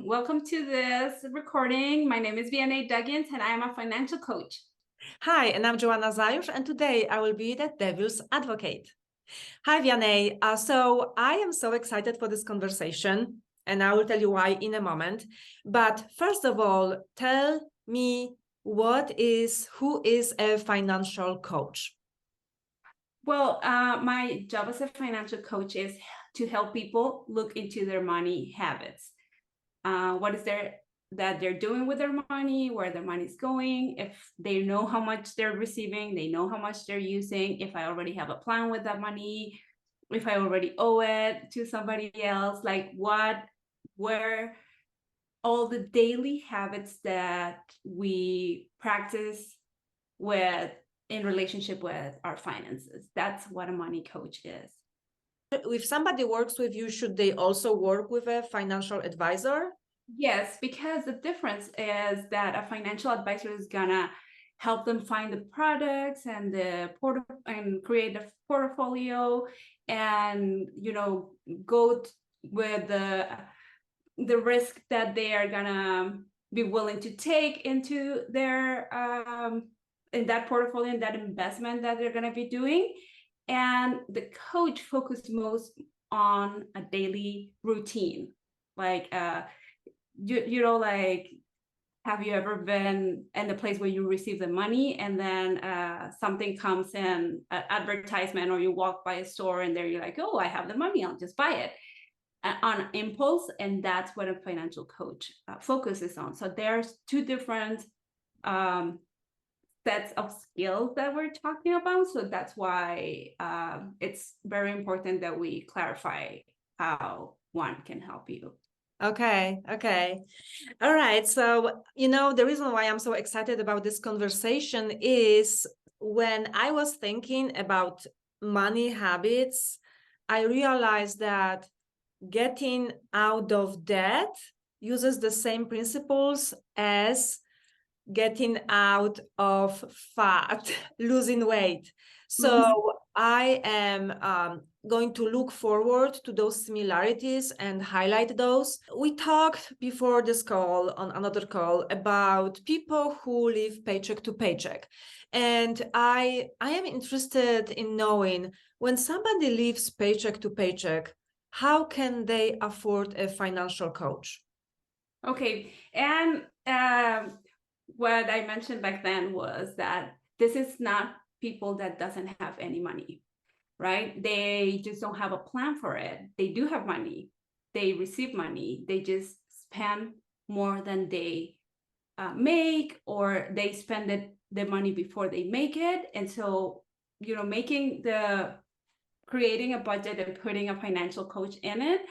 Welcome to this recording. My name is Vianey Duggins, and I am a financial coach. Hi, and I'm Joanna, and today I will be the devil's advocate. Hi, Vianey. So I am so excited for this conversation, and I will tell you why in a moment. But first of all, tell me who is a financial coach? Well, my job as a financial coach is to help people look into their money habits. What is that they're doing with their money, where their money is going, if they know how much they're receiving, they know how much they're using, if I already have a plan with that money, if I already owe it to somebody else, like where all the daily habits that we practice in relationship with our finances. That's what a money coach is. If somebody works with you, should they also work with a financial advisor? Yes, because the difference is that a financial advisor is gonna help them find the products and and create a portfolio, and go with the risk that they are gonna be willing to take into their in that portfolio and that investment that they're gonna be doing. And the coach focused most on a daily routine, like like, have you ever been in the place where you receive the money and then something comes in, an advertisement, or you walk by a store and there you're like, oh, I have the money, I'll just buy it on impulse. And that's what a financial coach focuses on. So there's two different sets of skills that we're talking about. So that's why it's very important that we clarify how one can help you. Okay. All right. So, the reason why I'm so excited about this conversation is when I was thinking about money habits, I realized that getting out of debt uses the same principles as getting out of fat, losing weight. So I am going to look forward to those similarities and highlight those. We talked before this call, on another call, about people who live paycheck to paycheck. And I am interested in knowing, when somebody lives paycheck to paycheck, how can they afford a financial coach? Okay, and what I mentioned back then was that this is not people that doesn't have any money, right? They just don't have a plan for it. They do have money. They receive money. They just spend more than they make, or they spend the money before they make it. And so, creating a budget and putting a financial coach in it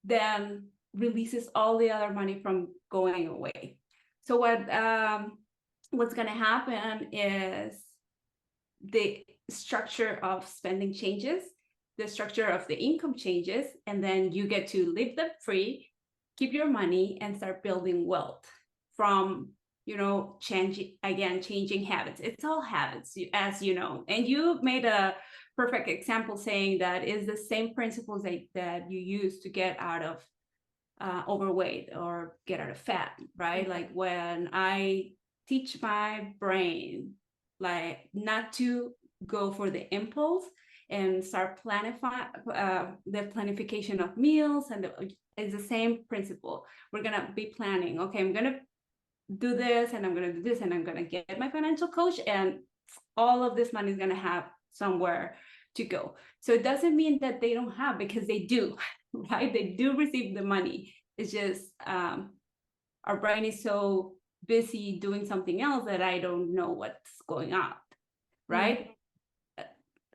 then releases all the other money from going away. So what's going to happen is the structure of spending changes, the structure of the income changes, and then you get to live debt free, keep your money, and start building wealth from changing habits. It's all habits, as you know. And you made a perfect example saying that is the same principles that you use to get out of overweight or get out of fat, right? Like when I teach my brain, like, not to go for the impulse and start the planification of meals, and it's the same principle. We're gonna be planning. Okay, I'm gonna do this, and I'm gonna do this, and I'm gonna get my financial coach, and all of this money is gonna have somewhere to go. So it doesn't mean that they don't have, because they do, right? They do receive the money. It's just our brain is so busy doing something else that I don't know what's going on, right?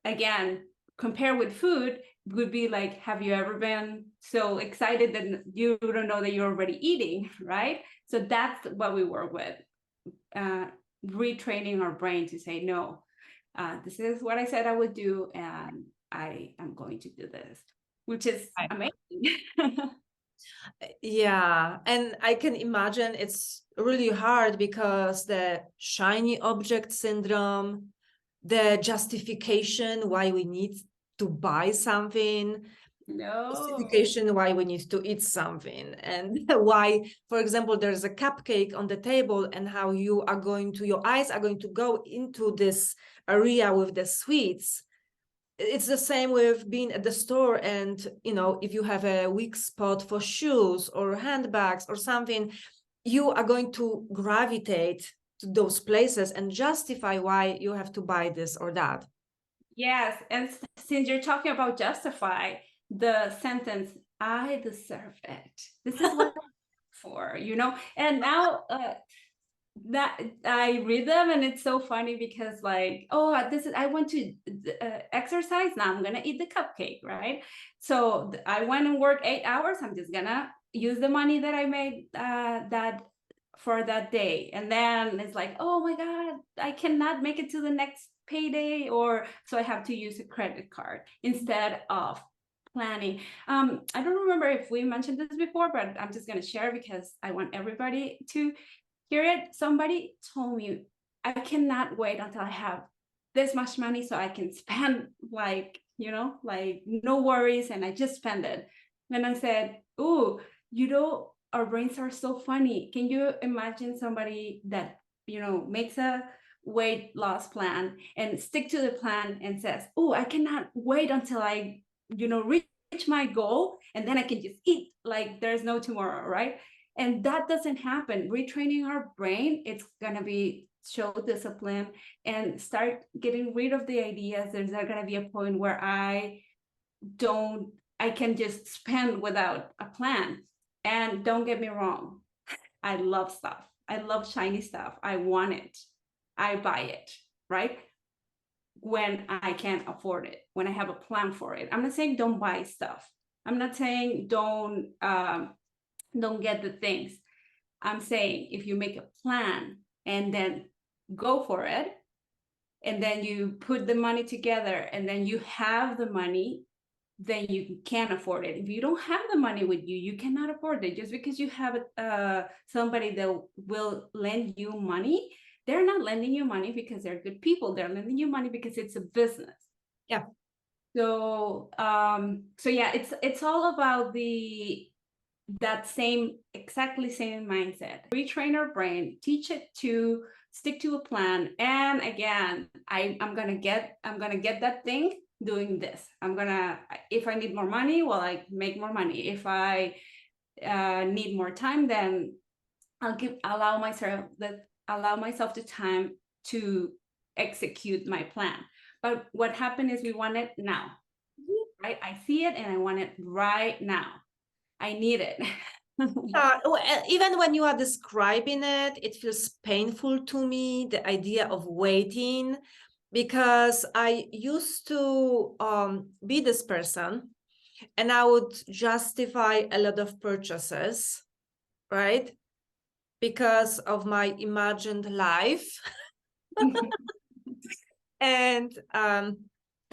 Again, compare with food, would be like, have you ever been so excited that you don't know that you're already eating, right? So that's what we work with, retraining our brain to say, no, this is what I said I would do, and I am going to do this, which is amazing. Yeah, and I can imagine it's really hard because the shiny object syndrome, the justification why we need to buy something, No. justification why we need to eat something, and why, for example, there's a cupcake on the table, and how your eyes are going to go into this area with the sweets. It's the same with being at the store, and if you have a weak spot for shoes or handbags or something, you are going to gravitate to those places and justify why you have to buy this or that. Yes, and since you're talking about justify, the sentence, I deserve it. This is what I'm for, and now that I read them, and it's so funny because like, oh, I want to exercise, now I'm gonna eat the cupcake, right? So I went and worked 8 hours, I'm just gonna use the money that I made that for that day, and then it's like, oh my god, I cannot make it to the next payday, or so I have to use a credit card instead of planning. I don't remember if we mentioned this before, but I'm just gonna share because I want everybody to hear it. Somebody told me, I cannot wait until I have this much money so I can spend, like, like no worries, and I just spend it. And I said, oh, our brains are so funny. Can you imagine somebody that, makes a weight loss plan and stick to the plan and says, oh, I cannot wait until I, reach my goal, and then I can just eat like there's no tomorrow, right? And that doesn't happen. Retraining our brain, it's gonna be show discipline and start getting rid of the ideas. There's not gonna be a point where I can just spend without a plan. And don't get me wrong, I love stuff. I love shiny stuff. I want it. I buy it, right? When I can't afford it, when I have a plan for it. I'm not saying don't buy stuff. I'm not saying don't get the things. I'm saying if you make a plan and then go for it, and then you put the money together, and then you have the money, then you can afford it. If you don't have the money with you, you cannot afford it. Just because you have somebody that will lend you money, they're not lending you money because they're good people. They're lending you money because it's a business. Yeah. So yeah, it's all about that exactly same mindset. Retrain our brain, teach it to stick to a plan. And again, I'm gonna get that thing doing this. If I need more money, well, I make more money. If I need more time, then I'll allow myself the time to execute my plan. But what happened is we want it now, right? I see it and I want it right now. I need it. Even when you are describing it, it feels painful to me, the idea of waiting, because I used to be this person, and I would justify a lot of purchases, right? Because of my imagined life. And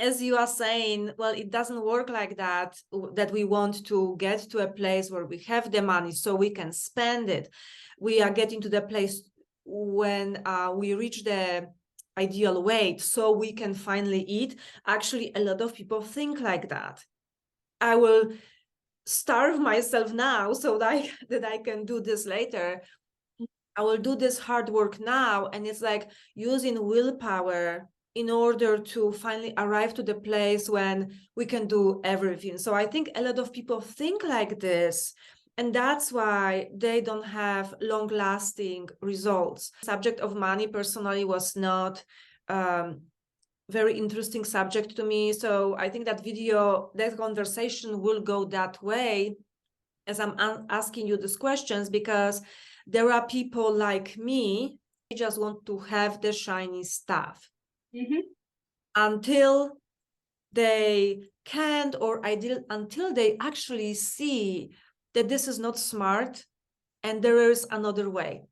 as you are saying, well, it doesn't work like that, that we want to get to a place where we have the money so we can spend it. We are getting to the place when we reach the ideal weight so we can finally eat. Actually, a lot of people think like that. I will starve myself now so that I can do this later. I will do this hard work now. And it's like using willpower in order to finally arrive to the place when we can do everything. So I think a lot of people think like this, and that's why they don't have long-lasting results. Subject of money personally was not very interesting subject to me. So I think that conversation will go that way as I'm asking you these questions, because there are people like me, they just want to have the shiny stuff. Mm-hmm. Until they can't, or until they actually see that this is not smart and there is another way.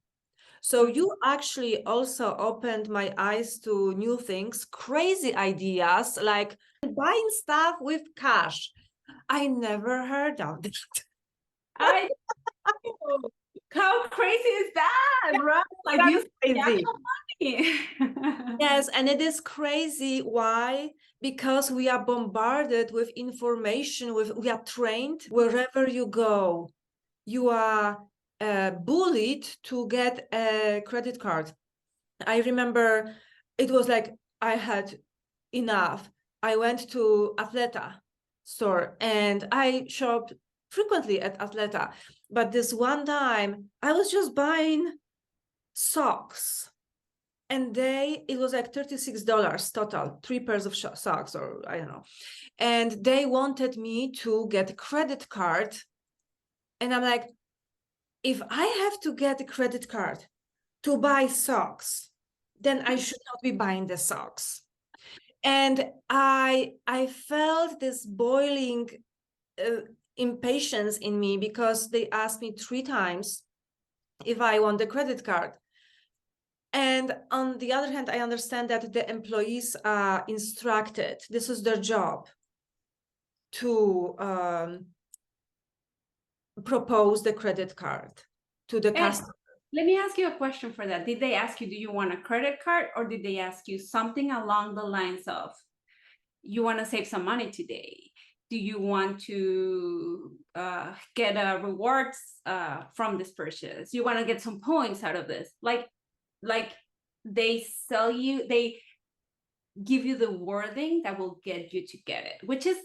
So you actually also opened my eyes to new things, crazy ideas, like buying stuff with cash. I never heard of that. How crazy is that, right? Like That's crazy. money. Yes, and it is crazy. Why? because we are bombarded with information, we are trained wherever you go. You are bullied to get a credit card. I remember it was like I had enough. I went to Athleta store and I shopped frequently at Athleta. But this one time I was just buying socks, and it was like $36 total, 3 pairs of socks, or I don't know. And they wanted me to get a credit card. And I'm like, if I have to get a credit card to buy socks, then I should not be buying the socks. And I felt this boiling impatience in me, because they asked me 3 times if I want the credit card. And on the other hand, I understand that the employees are instructed, this is their job, to propose the credit card to the customer. Let me ask you a question for that. Did they ask you, do you want a credit card, or did they ask you something along the lines of, you want to save some money today? Do you want to get a rewards from this purchase? You want to get some points out of this? Like they sell you, they give you the wording that will get you to get it, which is,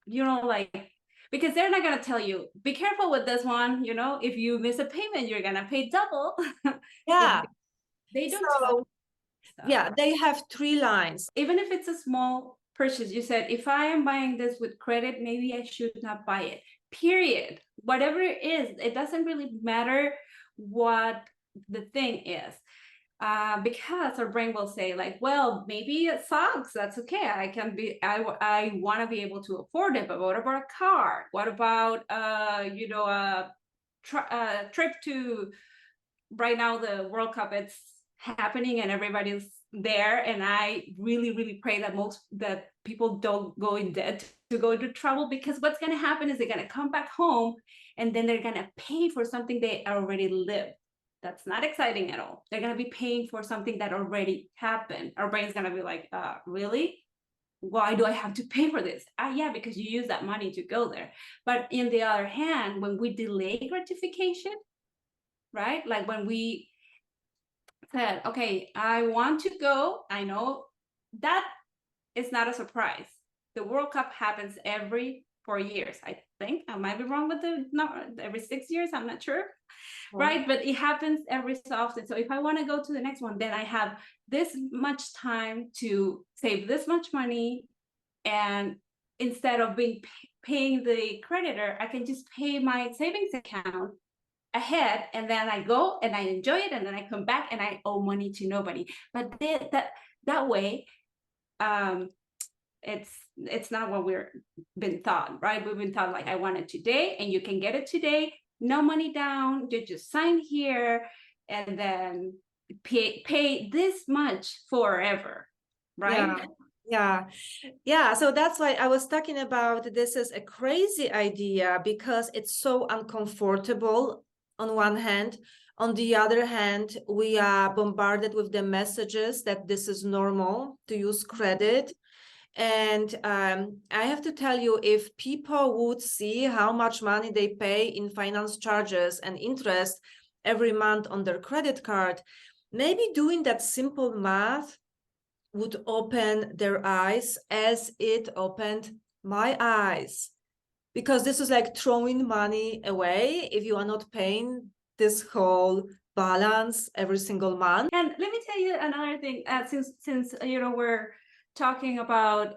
like, because they're not going to tell you, be careful with this one, if you miss a payment, you're going to pay double. Yeah. They don't tell you stuff. Yeah, they have 3 lines. Even if it's a small purchase, you said, if I am buying this with credit, maybe I should not buy it, period. Whatever it is, it doesn't really matter what the thing is. Because our brain will say, like, well, maybe it sucks, that's okay, I want to be able to afford it. But what about a car? What about a trip to, right now the World Cup, it's happening and everybody's there, and I really, really pray that people don't go in debt to go into trouble, because what's going to happen is they're going to come back home and then they're going to pay for something they already lived. That's not exciting at all. They're going to be paying for something that already happened. Our brain's going to be like, really? Why do I have to pay for this? Yeah, because you use that money to go there. But in the other hand, when we delay gratification, right? Like when we said, okay, I want to go, I know that is not a surprise. The World Cup happens every 4 years, I think. I might be wrong with the number, every 6 years, I'm not sure. Right, but it happens every so often. So if I want to go to the next one, then I have this much time to save this much money, and instead of paying the creditor, I can just pay my savings account ahead, and then I go and I enjoy it, and then I come back and I owe money to nobody. But that way, it's not what we're been taught, right? We've been taught, like, I want it today, and you can get it today, no money down, you just sign here, and then pay this much forever, right? Yeah. So that's why I was talking about, this is a crazy idea, because it's so uncomfortable on one hand. On the other hand, we are bombarded with the messages that this is normal to use credit. And I have to tell you, if people would see how much money they pay in finance charges and interest every month on their credit card, maybe doing that simple math would open their eyes, as it opened my eyes. Because this is like throwing money away if you are not paying this whole balance every single month. And let me tell you another thing, since we're talking about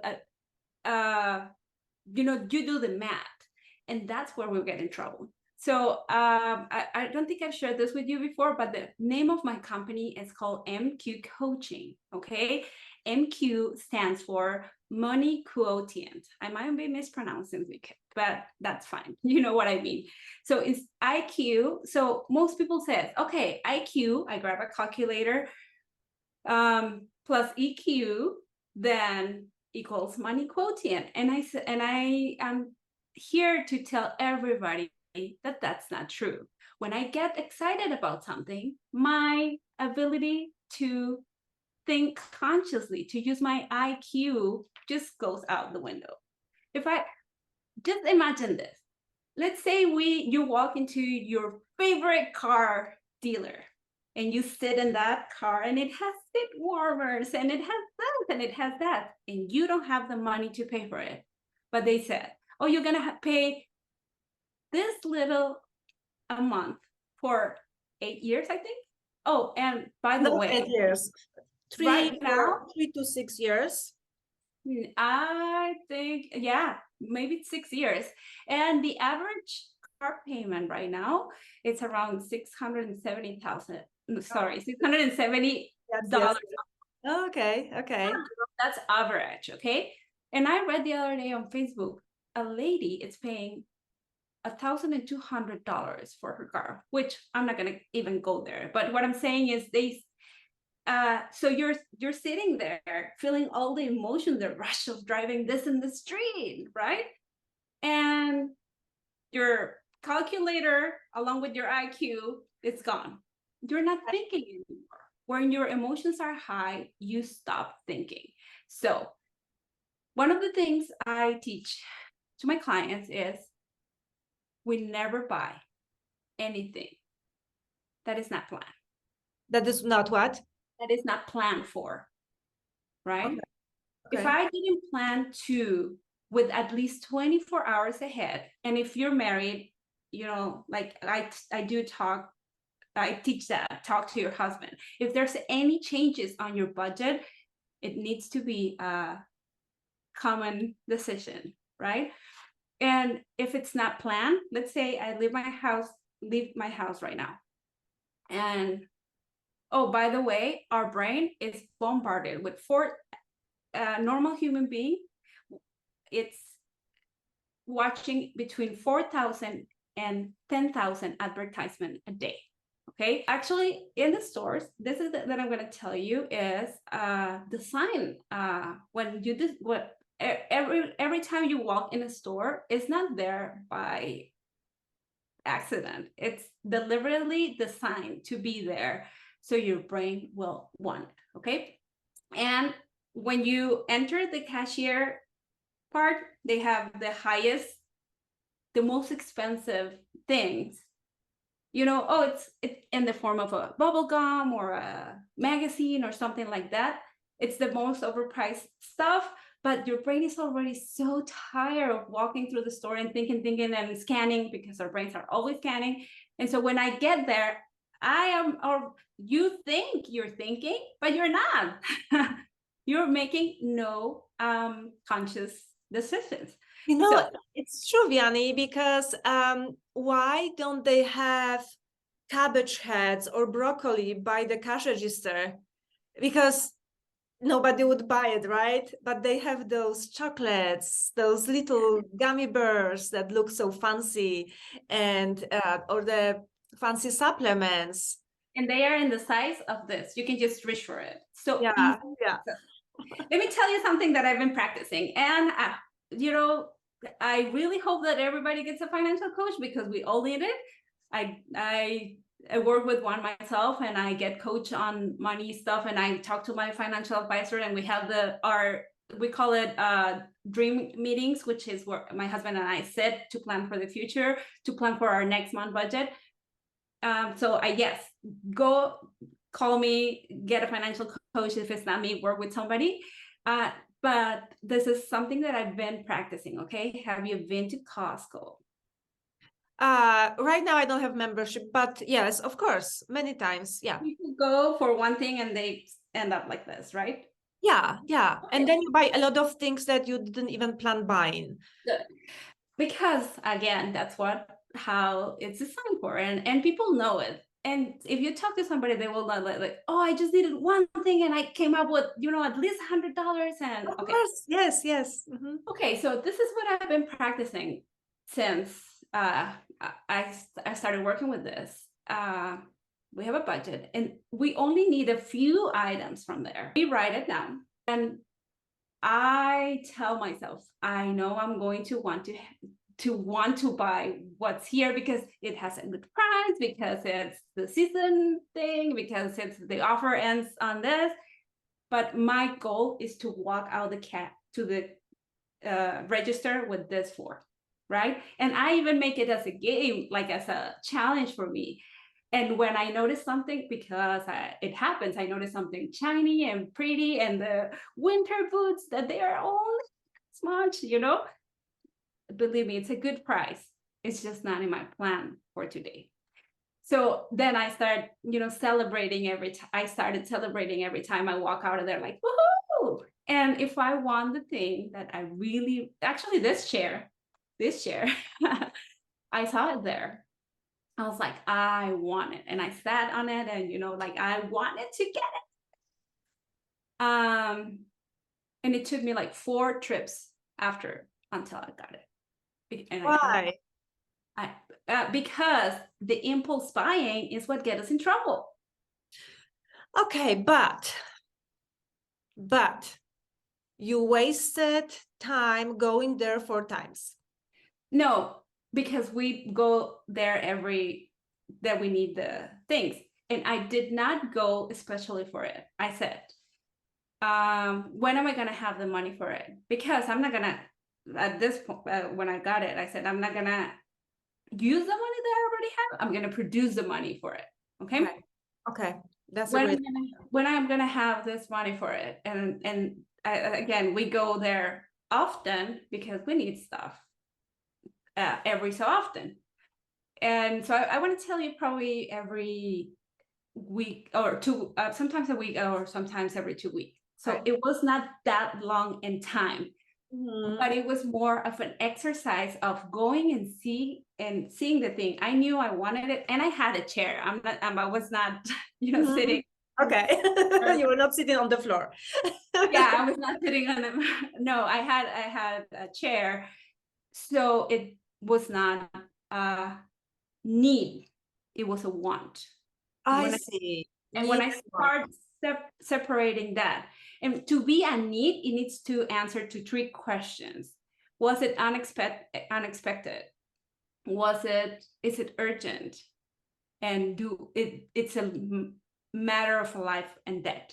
you do the math, and that's where we'll get in trouble. So I don't think I've shared this with you before, but the name of my company is called MQ Coaching. Okay, MQ stands for money quotient. I might be mispronouncing it, but that's fine. You know what I mean. So it's IQ. So most people say, okay, IQ, I grab a calculator, plus EQ, then equals money quotient. And I am here to tell everybody that that's not true. When I get excited about something, my ability to think consciously, to use my IQ, just goes out the window. If I just imagine this, let's say you walk into your favorite car dealer and you sit in that car and it has seat warmers and it has this and it has that, and you don't have the money to pay for it. But they said, oh, you're going to pay this little a month for 8 years, I think. Oh, and by the Not way, 8 years. right now, 3 to 6 years. I think, yeah, maybe 6 years. And the average car payment right now, it's around 670,000. Sorry, $670. Yes, yes. Okay, okay. That's average, okay? And I read the other day on Facebook, a lady is paying $1,200 for her car, which I'm not gonna even go there. But what I'm saying is so you're sitting there feeling all the emotion, the rush of driving this in the street, right? And your calculator, along with your IQ, it's gone. You're not thinking anymore. When your emotions are high, you stop thinking. So one of the things I teach to my clients is we never buy anything that is not planned. That is not what? That is not planned for, right? Okay. If I didn't plan to, with at least 24 hours ahead, and if you're married, you know, like I teach that, talk to your husband. If there's any changes on your budget, it needs to be a common decision, right? And if it's not planned, let's say I leave my house right now. And oh, by the way, our brain is bombarded with normal human being. It's watching between 4,000 and 10,000 advertisements a day. Okay, actually, in the stores, this is that I'm going to tell you is the sign. When you do what every time you walk in a store, it's not there by accident. It's deliberately designed to be there, so your brain will want it. Okay, and when you enter the cashier part, they have the most expensive things. You know, oh, it's in the form of a bubble gum or a magazine or something like that. It's the most overpriced stuff, but your brain is already so tired of walking through the store and thinking and scanning, because our brains are always scanning. And so when I get there, or you think you're thinking, but you're not. You're making no conscious decisions. You know, So, it's true, Vianey, because why don't they have cabbage heads or broccoli by the cash register? Because nobody would buy it, right? But they have those chocolates, those little gummy bears that look so fancy, and or the fancy supplements. and they are in the size of this. You can just reach for it. So Yeah, easy. yeah. Let me tell you something that I've been practicing. And, you know, I really hope that everybody gets a financial coach, because we all need it. I work with one myself, and I get coached on money stuff, and I talk to my financial advisor, and we have we call it dream meetings, which is where my husband and I sit to plan for the future, to plan for our next month budget. So yes, go call me, get a financial coach. If it's not me, work with somebody. But this is something that I've been practicing. Okay, have you been to Costco? Right now I don't have membership, but yes, of course, many times. Yeah. People go for one thing and they end up like this, right? Yeah, yeah. Okay. And then you buy a lot of things that you didn't even plan buying. Good. Because again, that's how it's designed for, and people know it. And if you talk to somebody, they will not like, oh, I just needed one thing and I came up with, at least $100. And Of course, yes, yes. Mm-hmm. Okay, so this is what I've been practicing since I started working with this. We have a budget, and we only need a few items from there. We write it down, and I tell myself, I know I'm going to want to buy what's here, because it has a good price, because it's the season thing, because it's the offer ends on this. but my goal is to walk out to the register with this four, right? And I even make it as a game, like as a challenge for me. And when I notice something, because it happens, I notice something shiny and pretty, and the winter boots that they are only this much, you know, believe me, it's a good price. It's just not in my plan for today. So then I start, you know, celebrating every time. I started celebrating every time I walk out of there, like, woohoo! And if I want the thing that I really, actually, this chair, I saw it there. I was like, I want it. And I sat on it and, you know, like I wanted to get it. And it took me like 4 trips after until I got it. And Why? because the impulse buying is what gets us in trouble. Okay, but you wasted time going there 4 times. No, because we go there that we need the things. And I did not go especially for it. I said, when am I going to have the money for it? Because I'm not going to, at this point, when I got it, I said, I'm not going to use the money that I already have. I'm going to produce the money for it. Okay. Okay. That's when I'm going to have this money for it. And again, we go there often because we need stuff every so often. And so I want to tell you probably every week or two, sometimes a week or sometimes every 2 weeks. So it was not that long in time, but it was more of an exercise of going and seeing the thing. I knew I wanted it, and I had a chair. I was not, you know, sitting. Okay. You were not sitting on the floor. Yeah, I was not sitting on them. No, I had a chair. So it was not a need, it was a want. I see. And when I start separating that, and to be a need, it needs to answer to 3 questions. Was it unexpected? Is it urgent? And it's a matter of life and death,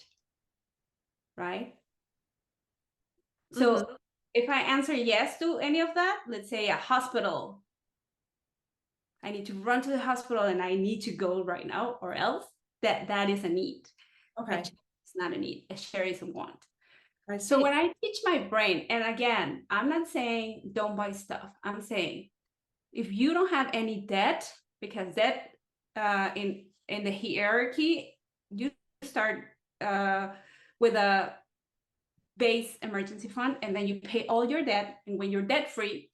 right? So if I answer yes to any of that, let's say a hospital, I need to run to the hospital and I need to go right now, or else that is a need. Okay. It's not a need. A share is a want. I see. So when I teach my brain, and again, I'm not saying don't buy stuff. I'm saying if you don't have any debt, because debt in the hierarchy, you start with a base emergency fund, and then you pay all your debt. And when you're debt free,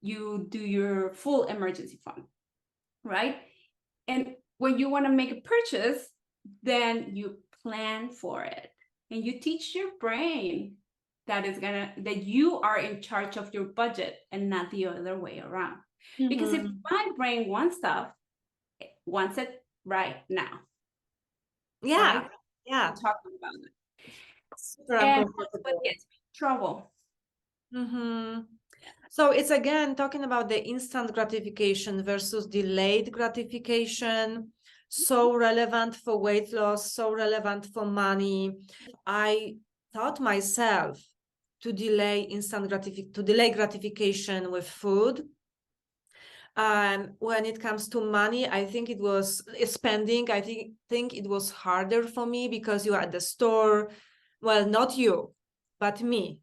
you do your full emergency fund, right? And when you want to make a purchase, then you plan for it and you teach your brain that you are in charge of your budget and not the other way around. Because if my brain wants stuff, it wants it right now. Yeah. Right? Yeah. I'm talking about it. Super And uncomfortable. that's what gets me in trouble. So it's again talking about the instant gratification versus delayed gratification. So relevant for weight loss, so relevant for money. I taught myself to delay gratification with food. When it comes to money, I think it was spending. I think it was harder for me because you are at the store. Well, not you, but me.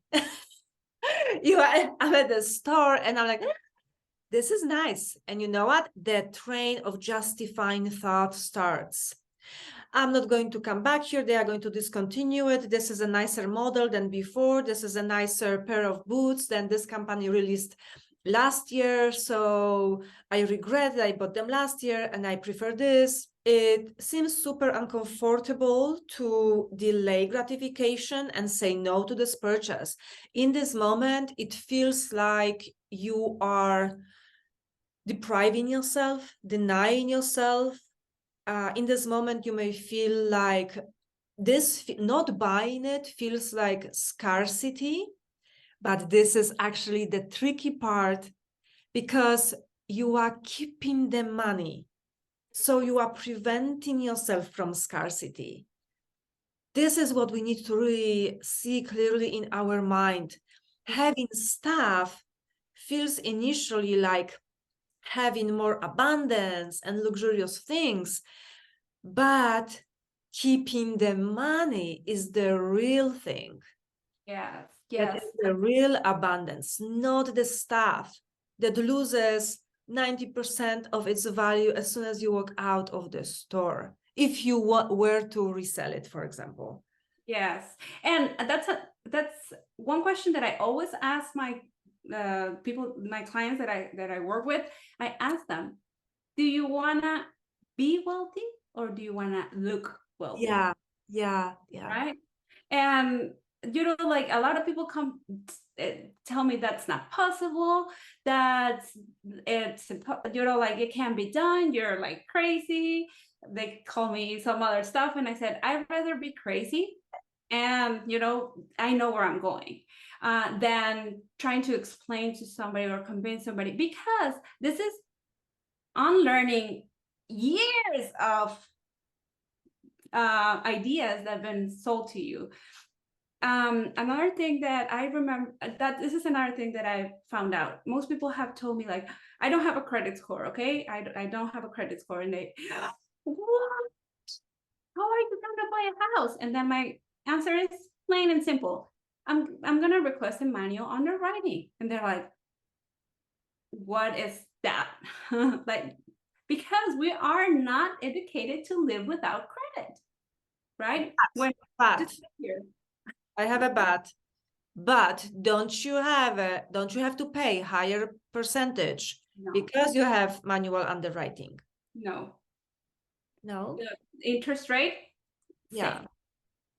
I'm at the store and I'm like, this is nice. And you know what? The train of justifying thought starts. I'm not going to come back here. They are going to discontinue it. This is a nicer model than before. This is a nicer pair of boots than this company released last year. So I regret that I bought them last year and I prefer this. It seems super uncomfortable to delay gratification and say no to this purchase. In this moment, it feels like you are depriving yourself, denying yourself. In this moment, you may feel like not buying it feels like scarcity, but this is actually the tricky part because you are keeping the money. So you are preventing yourself from scarcity. this is what we need to really see clearly in our mind. Having stuff feels initially like having more abundance and luxurious things, but keeping the money is the real thing. Yes, That yes. is the real abundance, not the stuff that loses 90% of its value as soon as you walk out of the store. If you were to resell it, for example. Yes, and that's one question that I always ask my people, my clients that I work with. I ask them, do you wanna be wealthy or do you wanna look wealthy? Yeah, yeah, yeah. Right? And like a lot of people come tell me that's not possible, that it's like it can't be done, you're like crazy. They call me some other stuff, and I said I'd rather be crazy and I know where I'm going than trying to explain to somebody or convince somebody, because this is unlearning years of ideas that have been sold to you. Another thing that I remember, that this is another thing that I found out. Most people have told me, like, I don't have a credit score, okay? I don't have a credit score. And they, what? How are you gonna buy a house? And then my answer is plain and simple. I'm gonna request a manual underwriting. And they're like, what is that? Like, because we are not educated to live without credit, right? When But just here. I have a but don't you have to pay higher percentage No, because you have manual underwriting? no. No? The interest rate, Yeah. same.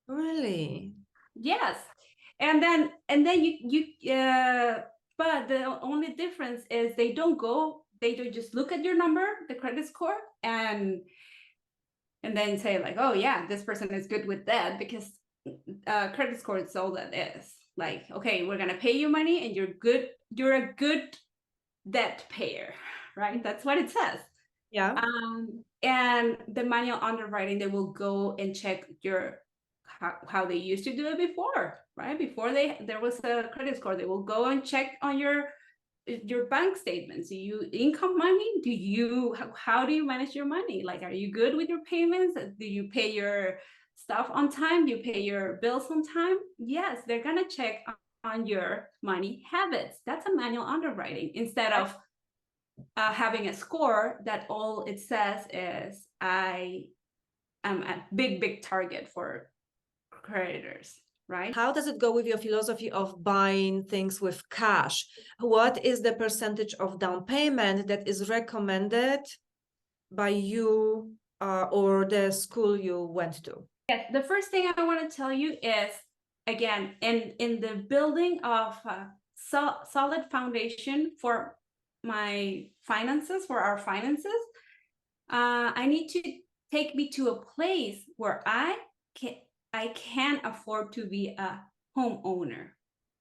Really? Yes. And then but the only difference is they don't just look at your number, the credit score, and then say like, oh yeah, this person is good with that, because credit score is all that is. Like, okay, we're gonna pay you money and you're a good debt payer, right? That's what it says. Yeah. And the manual underwriting, they will go and check your how they used to do it before, right? Before there was a credit score, they will go and check on your bank statements. Do you income money? How do you manage your money? Like, are you good with your payments? Do you pay your stuff on time? Do you pay your bills on time? Yes, they're gonna check on your money habits. That's a manual underwriting, instead of having a score that all it says is I am a big target for creditors, right? How does it go with your philosophy of buying things with cash? What is the percentage of down payment that is recommended by you or the school you went to? Yes, the first thing I want to tell you is, again, in the building of a solid foundation for my finances, for our finances, I need to take me to a place where I can afford to be a homeowner,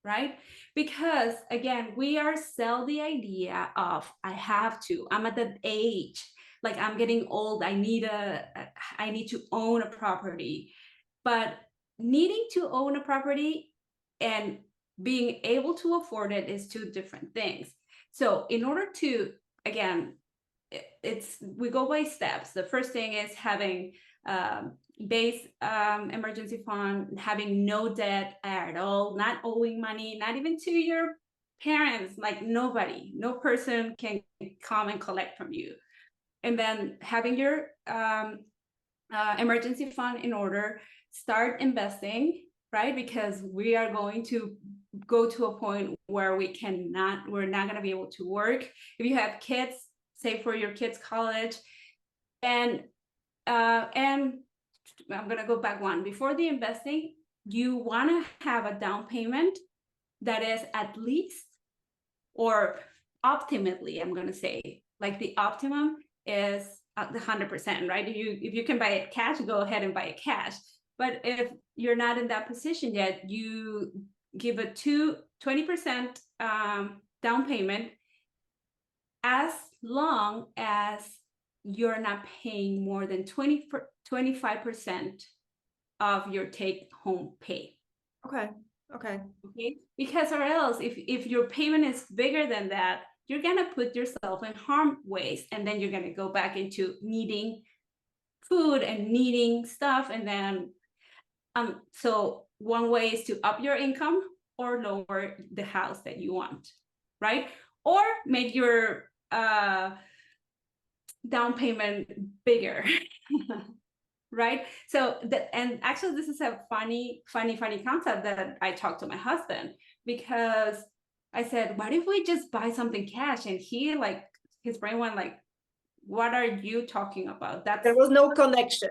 right? Because again, we are sell the idea of I'm at that age, like I'm getting old, I need to own a property. But needing to own a property and being able to afford it is two different things. So in order to, again, we go by steps. The first thing is having base emergency fund, having no debt at all, not owing money, not even to your parents, like no person can come and collect from you. And then having your emergency fund in order, start investing, right? Because we are going to go to a point where we're not going to be able to work. If you have kids, save for your kids' college. And I'm going to go back one. Before the investing, you want to have a down payment that is at least, or optimally, I'm going to say, like the optimum is the 100%, right? If you can buy it cash, go ahead and buy it cash. But if you're not in that position yet, you give a 20% down payment, as long as you're not paying more than 25% of your take-home pay. Okay. Okay. Okay, because or else if your payment is bigger than that, you're gonna put yourself in harm ways, and then you're gonna go back into needing food and needing stuff, and then so one way is to up your income or lower the house that you want, right? Or make your down payment bigger. Right? So and actually this is a funny concept that I talked to my husband, because I said, what if we just buy something cash? And he, like, his brain went like, what are you talking about? There was no connection.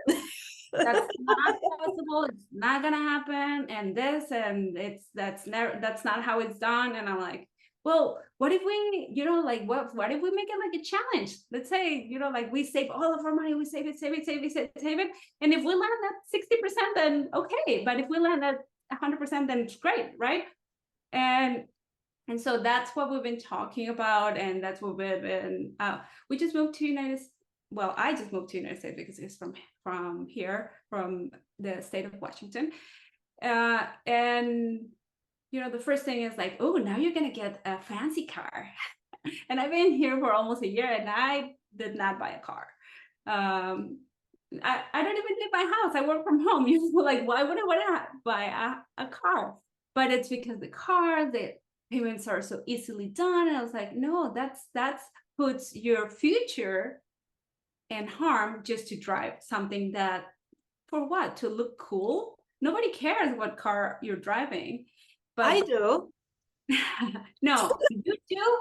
That's not possible, it's not gonna happen, and this, and that's not how it's done. And I'm like, well, what if we, like, what if we make it like a challenge? Let's say, like, we save all of our money, we save it, and if we land at 60%, then okay, but if we land at 100%, then it's great, right? And so that's what we've been talking about, and that's what we've been we just moved to I just moved to United States because it's from here, from the state of Washington. And the first thing is like, oh, now you're gonna get a fancy car. And I've been here for almost a year, and I did not buy a car. I don't even leave my house. I work from home. Like, why would I want to buy a car? But it's because the payments are so easily done. And I was like, no, that's puts your future in harm just to drive something that, for what? To look cool? Nobody cares what car you're driving. But I do. No, you do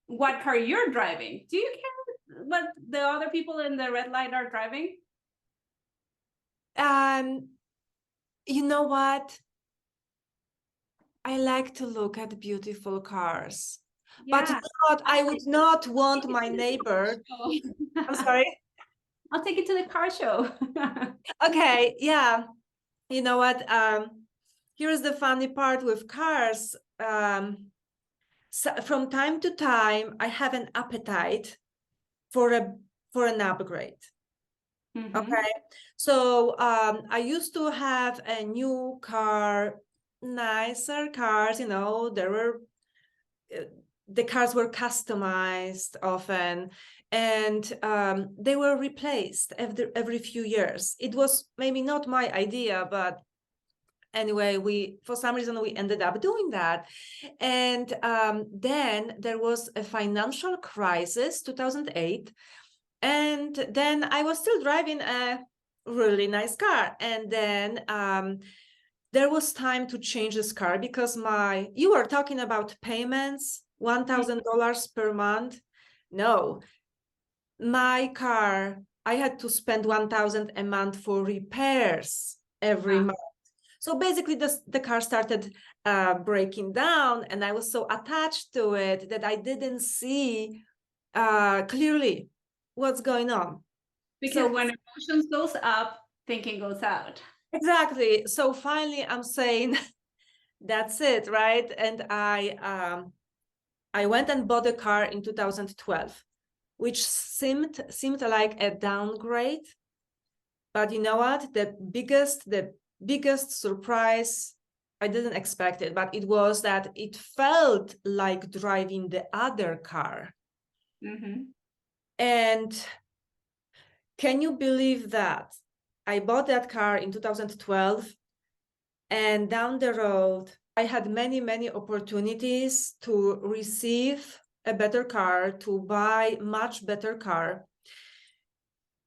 what car you're driving. Do you care what the other people in the red light are driving? You know what? I like to look at beautiful cars. But Yeah. I would not want my neighbor. I'm sorry. I'll take it to the car show. Okay, yeah. You know what? Here's the funny part with cars. So from time to time, I have an appetite for an upgrade. Mhm. Okay, so I used to have a new car, nicer cars. There were the cars were customized often, and they were replaced every few years. It was maybe not my idea, but anyway, for some reason we ended up doing that. And then there was a financial crisis, 2008, and then I was still driving a really nice car, and then there was time to change this car because you were talking about payments, $1,000 per month. No, my car, I had to spend 1,000 a month for repairs every month. So basically the car started breaking down, and I was so attached to it that I didn't see clearly what's going on. Because when emotions goes up, thinking goes out. Exactly. So finally I'm saying, that's it, right? And I went and bought a car in 2012, which seemed like a downgrade. But you know what? The biggest surprise, I didn't expect it, but it was that it felt like driving the other car. Mm-hmm. And can you believe that? I bought that car in 2012, and down the road, I had many opportunities to receive a better car, to buy much better car.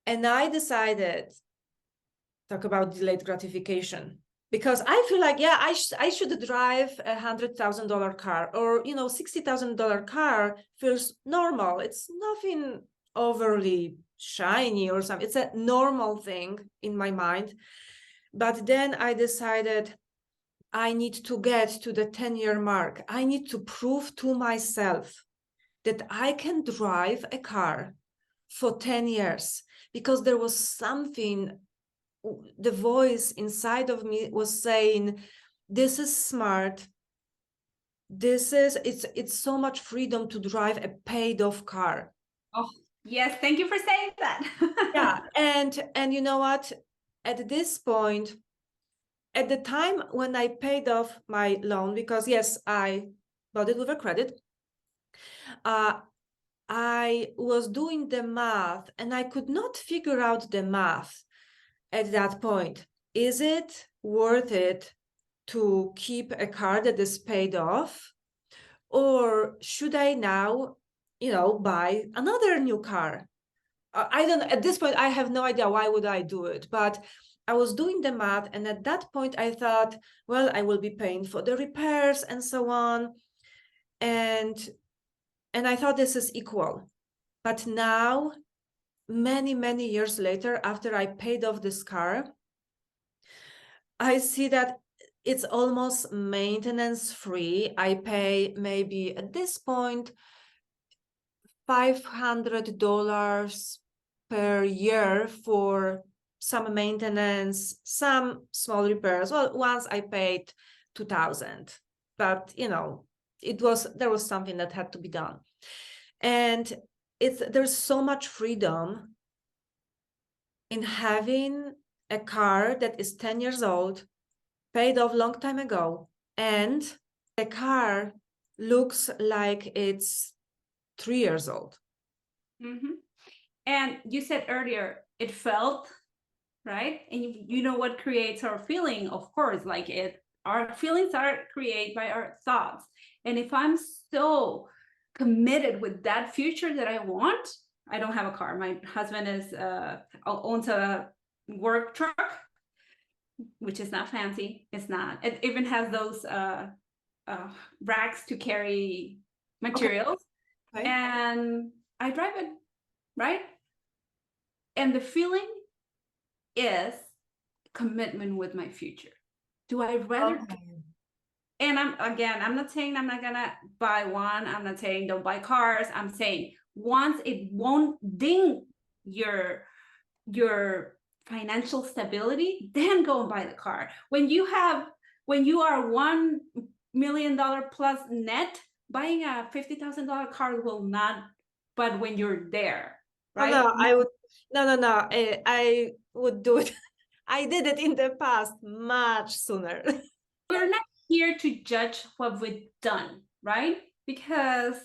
And I decided, talk about delayed gratification, because I feel like, yeah, I should drive $100,000 car, or $60,000 car feels normal. It's nothing overly shiny or something. It's a normal thing in my mind. But then I decided I need to get to the 10-year mark. I need to prove to myself that I can drive a car for 10 years, because there was something, the voice inside of me was saying, this is smart. It's so much freedom to drive a paid off car. Oh, yes. Thank you for saying that. Yeah. And you know what? At this point, at the time when I paid off my loan, because yes, I bought it with a credit, I was doing the math and I could not figure out the math at that point. Is it worth it to keep a car that is paid off? Or should I now, buy another new car? I don't, at this point, I have no idea why would I do it, but I was doing the math. And at that point I thought, well, I will be paying for the repairs and so on. And I thought this is equal. But now, many years later, after I paid off this car, I see that it's almost maintenance free. I pay maybe at this point $500 per year for some maintenance, some small repairs. Well, once I paid 2,000, but there was something that had to be done. And there's so much freedom in having a car that is 10 years old, paid off long time ago, and the car looks like it's 3 years old. Mm-hmm. And you said earlier, it felt, right? And you know what creates our feeling, of course, our feelings are created by our thoughts. And if I'm so committed with that future that I want, I don't have a car. My husband owns a work truck, which is not fancy. It's not. It even has those racks to carry materials. Okay. And I drive it, right? And the feeling is commitment with my future. Do I rather? Okay. And I'm not saying I'm not gonna buy one. I'm not saying don't buy cars. I'm saying once it won't ding your financial stability, then go and buy the car. When you are $1 million plus net, buying a $50,000 car will not. But when you're there, right? No, I would. No. I would do it. I did it in the past much sooner. We're not here to judge what we've done, right? Because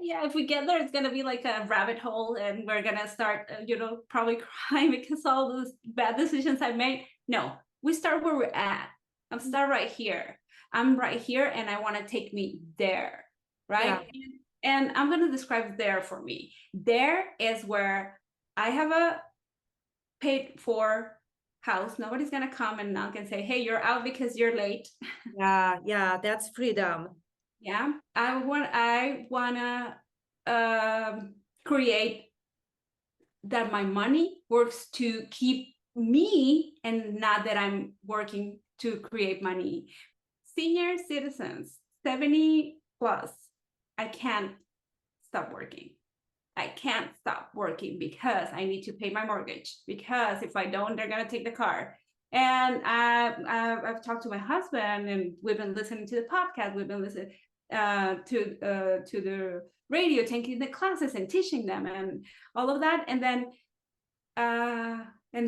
if we get there, it's gonna be like a rabbit hole, and we're gonna start, probably crying because all those bad decisions I made. No, we start where we're at. I'm start right here. I'm right here, and I want to take me there, right? Yeah. And I'm gonna describe there for me. There is where I have a paid for house. Nobody's gonna come and knock and say, hey, you're out because you're late. Yeah, that's freedom. Yeah, I wanna create that my money works to keep me, and not that I'm working to create money. Senior citizens, 70 plus, I can't stop working. I can't stop working because I need to pay my mortgage, because if I don't, they're gonna take the car. And I've talked to my husband, and we've been listening to the podcast. We've been listening to the radio, taking the classes and teaching them and all of that. And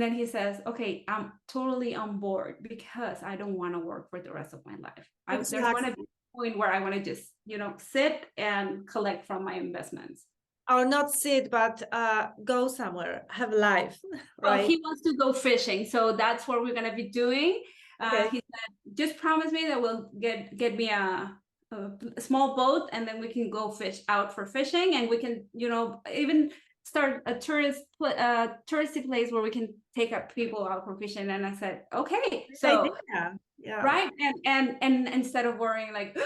then he says, okay, I'm totally on board because I don't want to work for the rest of my life. There's going to be a point where I want to just, sit and collect from my investments. Or not sit, but go somewhere, have life, right? Well, he wants to go fishing, so that's what we're going to be doing. Okay. He said, just promise me that we'll get me a small boat, and then we can go fish out for fishing, and we can, even start a touristy place where we can take up people out for fishing. And I said, okay, so yeah, right, and instead of worrying like,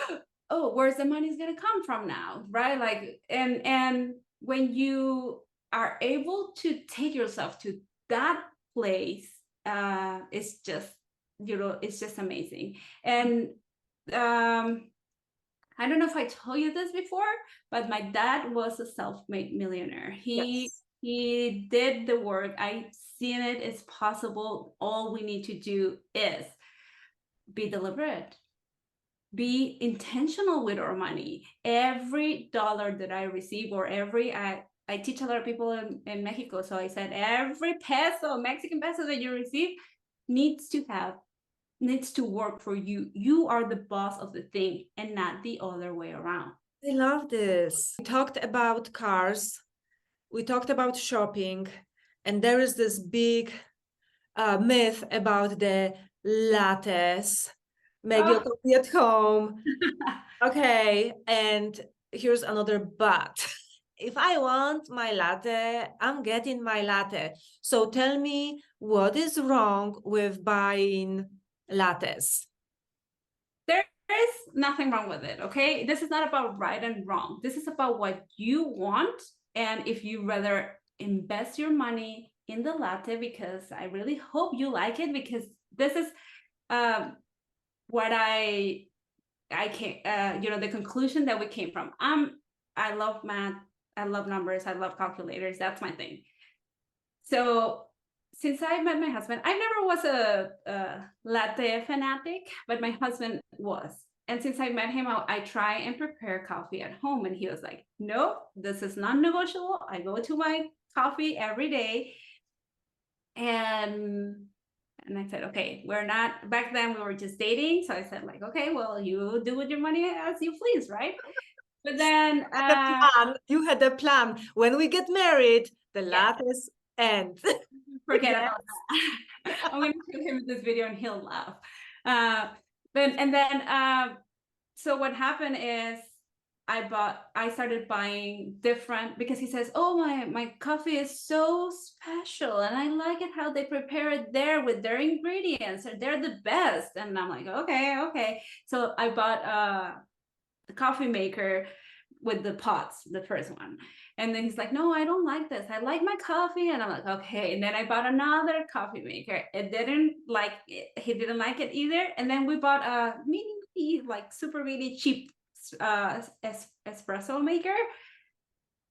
oh, where's the money's gonna come from now, right? Like, and when you are able to take yourself to that place, it's just, it's just amazing. And I don't know if I told you this before, but my dad was a self-made millionaire. He did the work. I've seen it. It's possible. All we need to do is be deliberate, be intentional with our money. Every dollar that I receive, or I teach a lot of people in Mexico. So I said, every peso, Mexican peso that you receive needs to have needs to work for you. You are the boss of the thing and not the other way around. I love this. We talked about cars, we talked about shopping, and there is this big myth about the lattes. Make your coffee at home. Okay, and here's another but. If I want my latte, I'm getting my latte. So tell me, what is wrong with buying lattes? There is nothing wrong with it, okay? This is not about right and wrong. This is about what you want. And if you rather invest your money in the latte, because I really hope you like it, because this is what I came, the conclusion that we came from. I love math, I love numbers, I love calculators. That's my thing. So since I met my husband, I never was a latte fanatic, but my husband was. And since I met him, I try and prepare coffee at home. And he was like, no, this is non-negotiable. I go to my coffee every day. And I said, okay, we're not, back then we were just dating. So I said like, okay, well, you do with your money as you please, right? But then You had a plan. When we get married, the yeah, lattes end. forget Yes. about that. I'm gonna show him this video and he'll laugh. Then so what happened is I started buying different, because he says, oh, my coffee is so special and I like it how they prepare it there with their ingredients, and they're the best. And I'm like, okay. So I bought the coffee maker with the pots, the first one. And then he's like, no, I don't like this. I like my coffee. And I'm like, okay. And then I bought another coffee maker. It didn't like it. He didn't like it either. And then we bought a mini, like super really cheap espresso maker.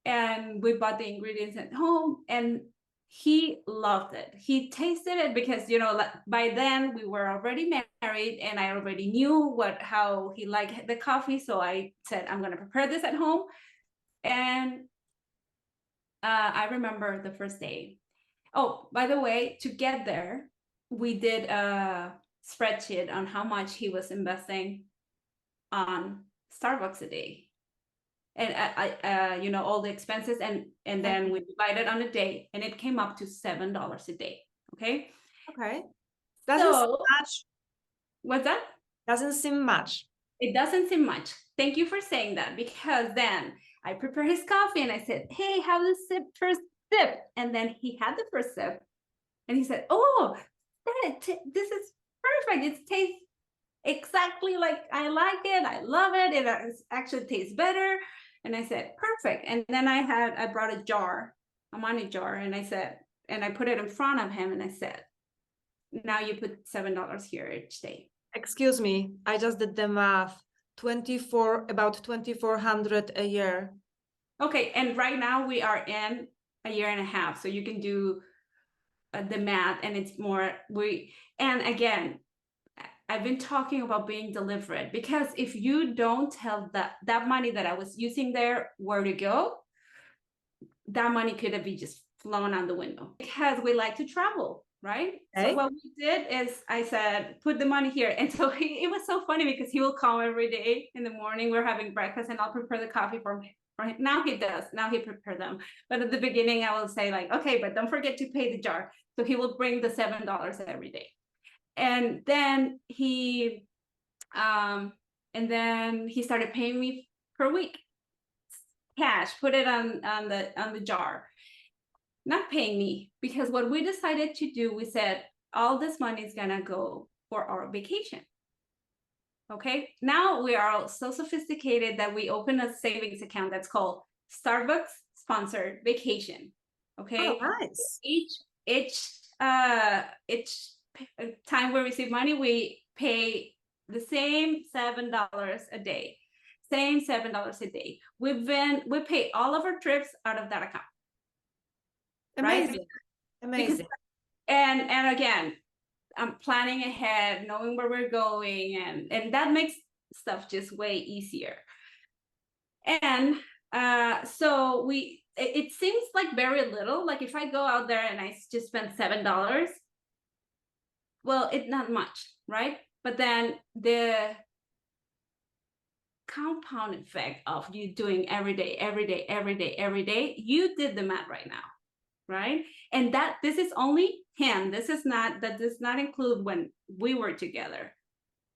And we bought the ingredients at home, and he loved it. He tasted it because, by then we were already married and I already knew how he liked the coffee. So I said, I'm going to prepare this at home. And I remember the first day. Oh, by the way, to get there, we did a spreadsheet on how much he was investing on Starbucks a day. And I all the expenses, and then we divided on a day, and it came up to $7 a day. Okay. Okay. Doesn't seem much. What's that? Doesn't seem much. It doesn't seem much. Thank you for saying that, because then I prepared his coffee and I said, hey, have the first sip. And then he had the first sip and he said, oh, this is perfect. It tastes exactly like I like it. I love it. It actually tastes better. And I said, perfect. And then I brought a money jar, and I said, and I put it in front of him and I said, now you put $7 here each day. Excuse me, I just did the math. About 2,400 a year. Okay, and right now we are in a year and a half, so you can do the math, and it's more and again, I've been talking about being deliberate, because if you don't tell that money that I was using there where to go, that money could have been just flown out the window, because we like to travel, right? Okay. So what we did is I said, put the money here. And so it was so funny, because he will come every day in the morning. We're having breakfast and I'll prepare the coffee for him. Now he does. Now he prepared them. But at the beginning, I will say like, okay, but don't forget to pay the jar. So he will bring the $7 every day. And then he started paying me per week, cash, put it on the jar. Not paying me, because what we decided to do, we said all this money is gonna go for our vacation. Okay, now we are all so sophisticated that we open a savings account that's called Starbucks Sponsored Vacation. Okay. Oh, nice. Each time we receive money, we pay the same $7 a day. Same $7 a day. We pay all of our trips out of that account. Amazing. Right? Amazing. Because, and again, I'm planning ahead, knowing where we're going, and that makes stuff just way easier. And so it seems like very little. Like if I go out there and I just spend $7, well, it's not much, right? But then the compound effect of you doing every day, every day, every day, every day, you did the math right now, right? And that this is only him. This is not, that does not include when we were together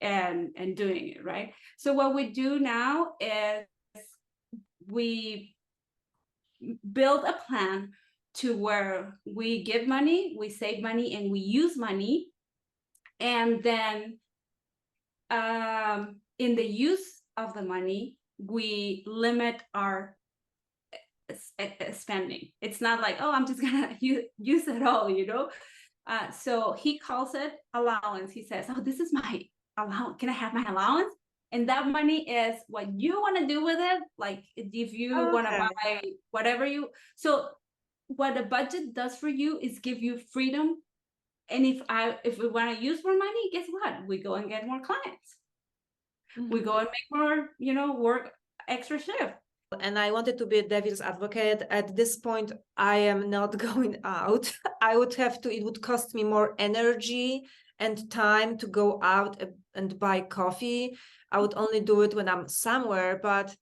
and doing it, right? So what we do now is we build a plan to where we give money, we save money, and we use money. And then in the use of the money, we limit our spending. It's not like, oh, I'm just gonna use it all, you know? So he calls it allowance. He says, oh, this is my allowance. Can I have my allowance? And that money is what you want to do with it. Like if you want to Okay. buy whatever you, so what a budget does for you is give you freedom. And if we want to use more money, guess what? We go and get more clients. We go and make more, you know, work extra shift. And I wanted to be a devil's advocate. At this point, I am not going out. I would have to, it would cost me more energy and time to go out and buy coffee. I would only do it when I'm somewhere, but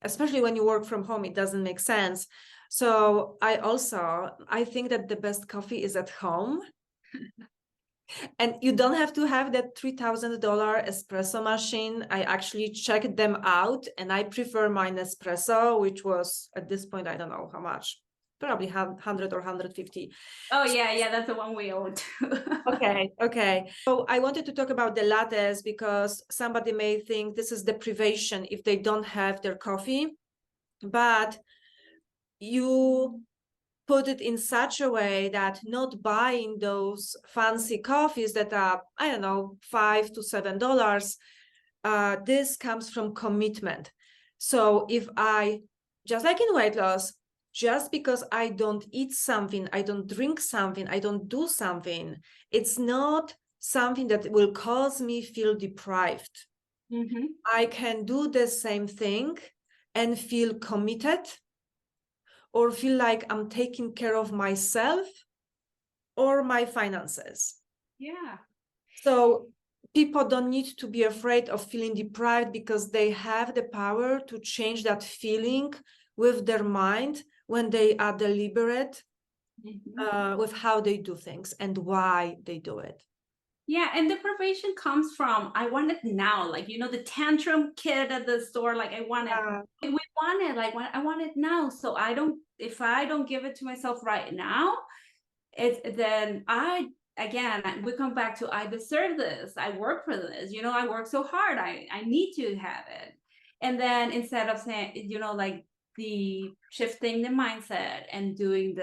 especially when you work from home, it doesn't make sense. So I think that the best coffee is at home. And you don't have to have that $3,000 espresso machine. I actually checked them out, and I prefer my Nespresso, which was at this point, I don't know how much, probably 100 or 150. Oh yeah, that's the one we own too. Okay. So I wanted to talk about the lattes because somebody may think this is deprivation if they don't have their coffee, but you put it in such a way that not buying those fancy coffees that are, I don't know, $5 to $7. This comes from commitment. So if I, just like in weight loss, just because I don't eat something, I don't drink something, I don't do something, it's not something that will cause me feel deprived. Mm-hmm. I can do the same thing and feel committed, or feel like I'm taking care of myself or my finances. Yeah. So people don't need to be afraid of feeling deprived because they have the power to change that feeling with their mind when they are deliberate with how they do things and why they do it. Yeah, and deprivation comes from I want it now, like you know the tantrum kid at the store, like I want it. We want it, like I want it now. So if I don't give it to myself right now, then we come back to I deserve this. I work for this. You know, I work so hard. I need to have it. And then instead of saying, you know, like the shifting the mindset and doing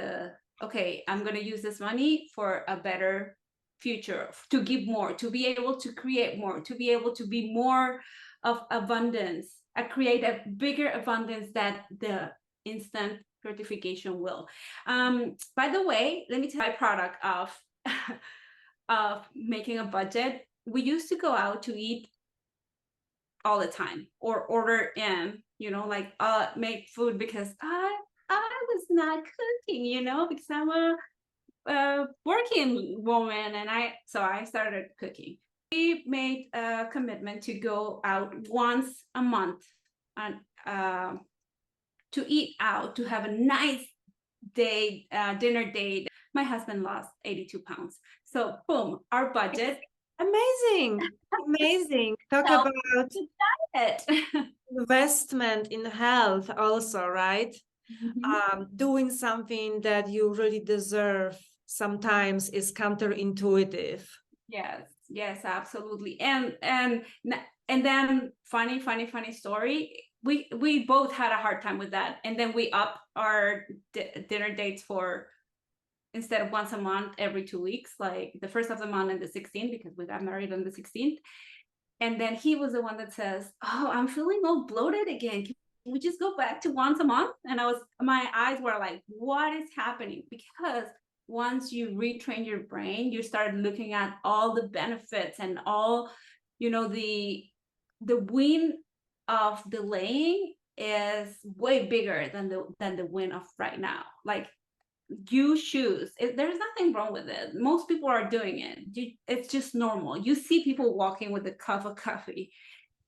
okay, I'm going to use this money for a better future, to give more, to be able to create more, to be able to be more of abundance, create a bigger abundance that the instant gratification will. By the way, let me tell you a byproduct of of making a budget. We used to go out to eat all the time or order in, you know, like make food because I was not cooking, you know, because I'm a working woman, and I started cooking. We made a commitment to go out once a month and to eat out, to have a nice day, dinner date. My husband lost 82 pounds. So boom, our budget. Amazing. Talk about it. investment in health also, right? Doing something that you really deserve sometimes is counterintuitive. Yes, absolutely. And then funny story. We both had a hard time with that, and then we upped our dinner dates for, instead of once a month, every 2 weeks, like the first of the month and the 16th, because we got married on the 16th. And then he was the one that says, oh, I'm feeling all bloated again. Can we just go back to once a month? And my eyes were like, what is happening? Because once you retrain your brain, you start looking at all the benefits and all, you know, the win of delaying is way bigger than the win of right now. Like you choose. There's nothing wrong with it. Most people are doing it. It's just normal. You see people walking with a cup of coffee,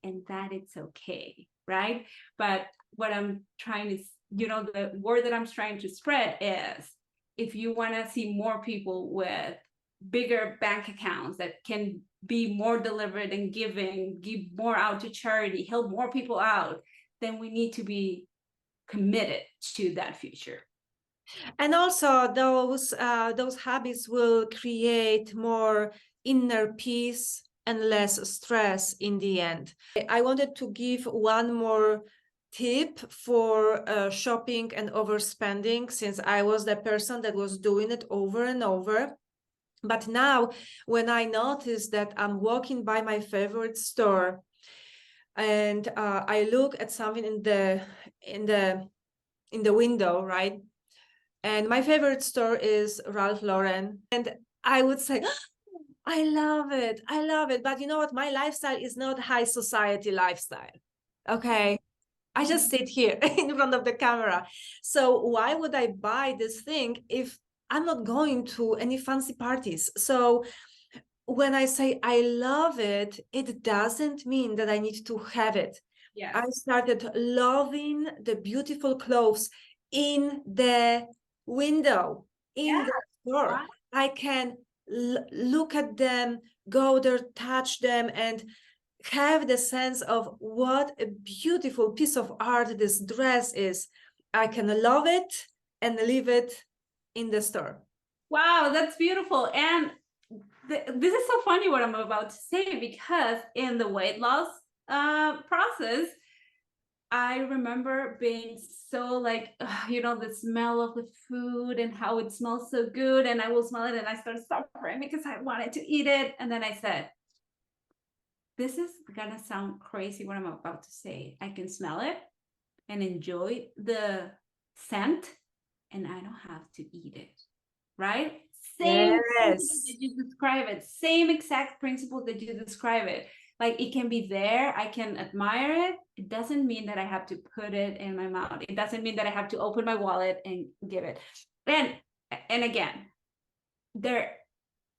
and that it's okay, right? But what I'm trying to, the word that I'm trying to spread is, if you want to see more people with bigger bank accounts that can be more deliberate and giving, give more out to charity, help more people out, then we need to be committed to that future. And also those habits will create more inner peace and less stress in the end. I wanted to give one more tip for shopping and overspending, since I was the person that was doing it over and over. But now when I notice that I'm walking by my favorite store and I look at something in the window, right? And my favorite store is Ralph Lauren. And I would say, I love it. I love it. But you know what? My lifestyle is not high society lifestyle. Okay. I just sit here in front of the camera. So why would I buy this thing if I'm not going to any fancy parties? So when I say I love it, it doesn't mean that I need to have it. Yes. I started loving the beautiful clothes in the window, in the store. Right. I can look at them, go there, touch them, and have the sense of what a beautiful piece of art this dress is. I can love it and leave it in the store. Wow, that's beautiful. And this is so funny what I'm about to say, because in the weight loss process, I remember being so like, the smell of the food and how it smells so good. And I will smell it and I started suffering because I wanted to eat it. And then I said, this is gonna sound crazy what I'm about to say. I can smell it and enjoy the scent, and I don't have to eat it, right? Same principles that you describe it, same exact principles that you describe it. Like, it can be there, I can admire it. It doesn't mean that I have to put it in my mouth. It doesn't mean that I have to open my wallet and give it. And again, there's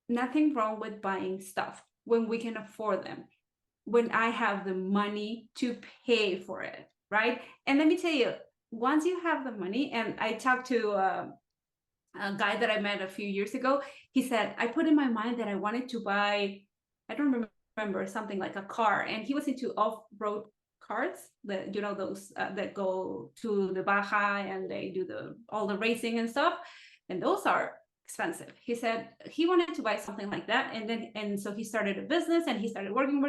nothing wrong with buying stuff when we can afford them, when I have the money to pay for it, right? And let me tell you, once you have the money, and I talked to a guy that I met a few years ago, he said, I put in my mind that I wanted to buy, I don't remember, something like a car. And he was into off-road cars, those that go to the Baja and they do all the racing and stuff. And those are expensive. He said he wanted to buy something like that. And so he started a business and he started working.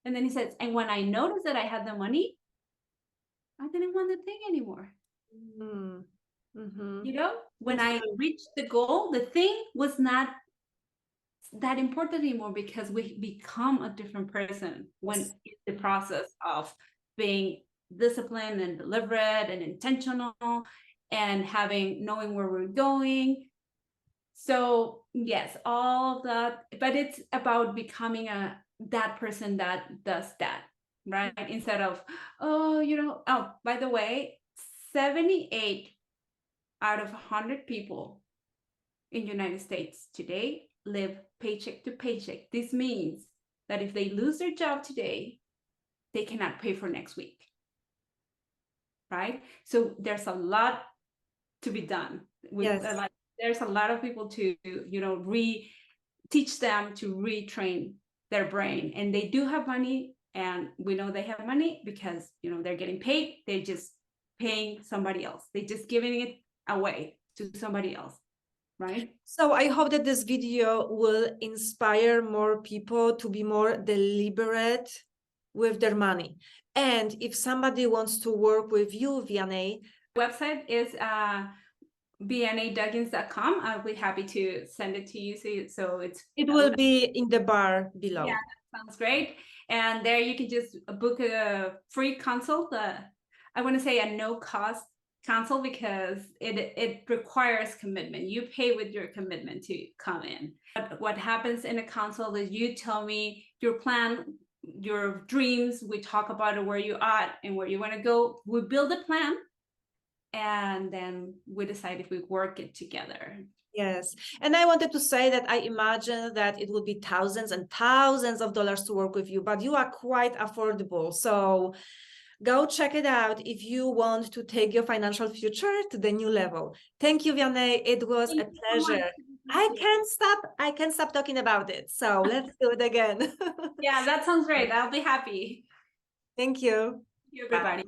And then he said, and when I noticed that I had the money, I didn't want the thing anymore. Mm-hmm. When I reached the goal, the thing was not that important anymore, because we become a different person when in the process of being disciplined and deliberate and intentional and knowing where we're going. So yes, all of that, but it's about becoming that person that does that, right? Instead of, by the way, 78 out of 100 people in the United States today live paycheck to paycheck. This means that if they lose their job today, they cannot pay for next week, right? So there's a lot to be done with there's a lot of people to teach them to retrain their brain. And they do have money, and we know they have money because they're getting paid. They're just paying somebody else, they're just giving it away to somebody else, right? So I hope that this video will inspire more people to be more deliberate with their money. And if somebody wants to work with you, Vianey, website is vianeyduggins.com. I'll be happy to send it to you. So it will be in the bar below. Yeah, that sounds great. And there you can just book a free consult. I want to say a no-cost consult, because it requires commitment. You pay with your commitment to come in. But what happens in a consult is you tell me your plan, your dreams. We talk about where you are and where you want to go. We build a plan. and then we decide if we work it together. Yes. And I wanted to say that I imagine that it would be thousands and thousands of dollars to work with you, but you are quite affordable. So go check it out if you want to take your financial future to the new level. Thank you, Vianey. It was Thank a you so much. pleasure. I can't stop talking about it. So let's do it again. Yeah, that sounds great. I'll be happy. Thank you. Thank you, everybody.